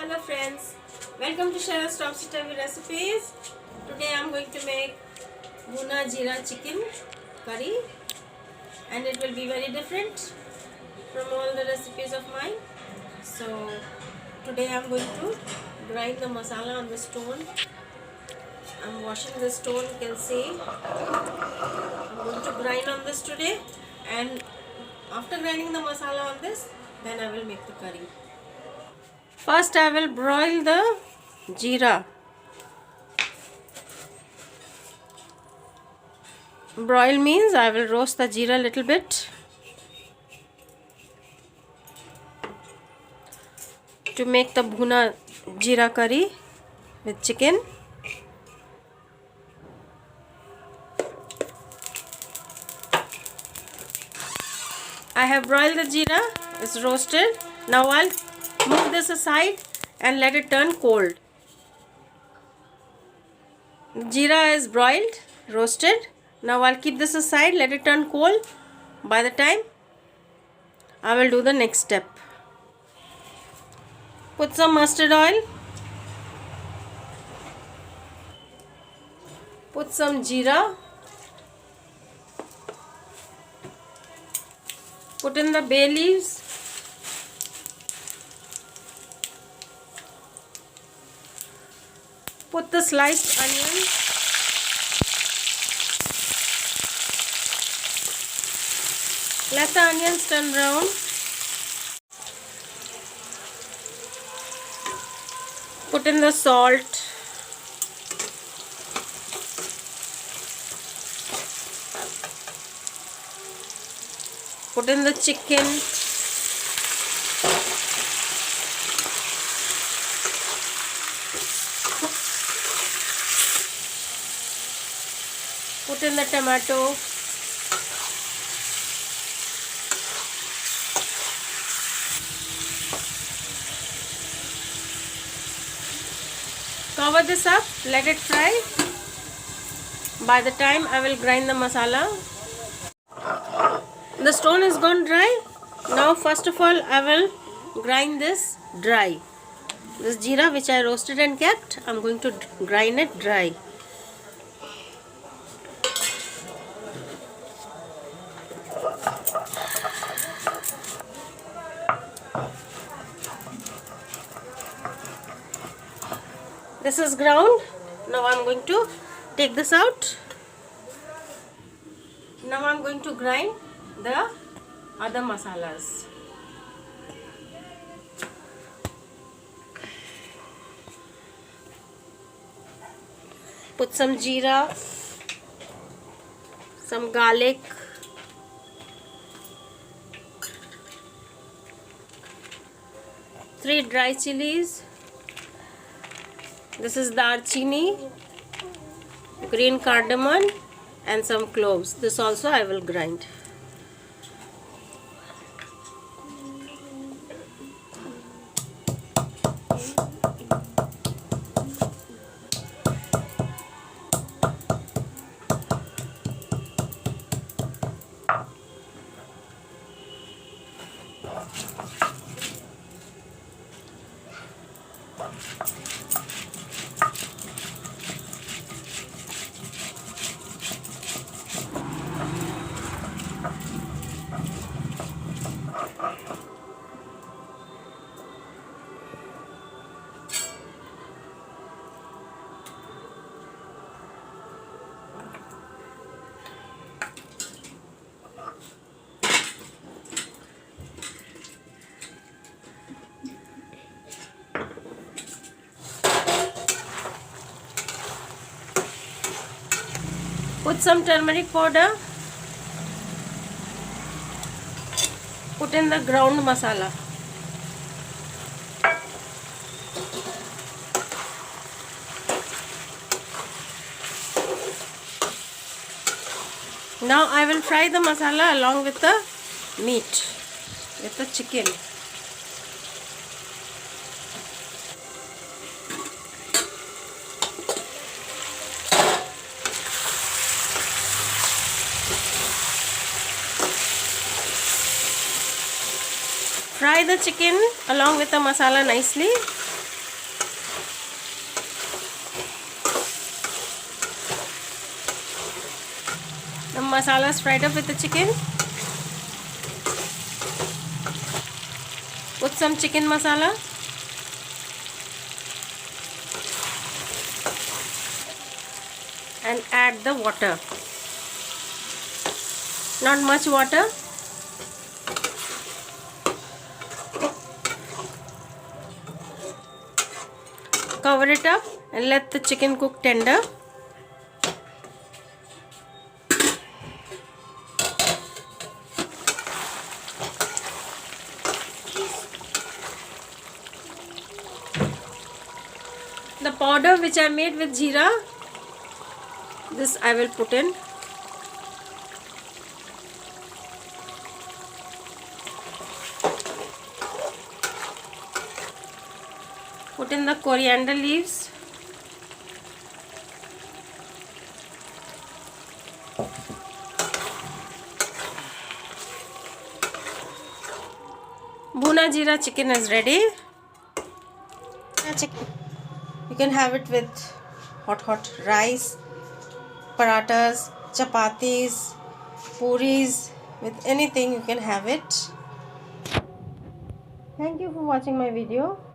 Hello friends, welcome to Cheryl's Topsy Turvy Recipes. Today I am going to make Bhuna Jeera chicken curry, and it will be very different from all the recipes of mine. So today I am going to grind the masala on the stone. I am washing the stone, you can see. I am going to grind on this today, and after grinding the masala on this, then I will make the curry. First I will broil the jeera. Broil means I will roast the jeera a little bit to make the bhuna jeera curry with chicken. I have broiled the jeera, it's roasted. Now I'll move this aside and let it turn cold. Jeera is broiled, roasted. Now I'll keep this aside, let it turn cold. By the time I will do the next step. Put some mustard oil. Put some jeera. Put in the bay leaves. Put the sliced onion. Let the onions turn brown. Put in the salt. Put in the chicken. Put in the tomato. Cover this up, let it fry. By the time I will grind the masala. The stone is gone dry. Now first of all I will grind this dry. This jeera which I roasted and kept, I am going to grind it dry. This is ground. Now I am going to take this out. Now I am going to grind the other masalas. Put some jeera, some garlic, three dry chilies. This is darchini, green cardamom, and some cloves. This also I will grind. Put some turmeric powder. Put in the ground masala. Now I will fry the masala along with the meat, with the chicken. Fry the chicken along with the masala nicely. Some masalas fried up with the chicken. Put some chicken masala. And add the water. Not much water. Cover it up and let the chicken cook tender. The powder which I made with jeera, this I will put in. Put in the coriander leaves. Bhuna Jeera chicken is ready. You can have it with hot rice, parathas, chapatis, puris, with anything you can have it. Thank you for watching my video.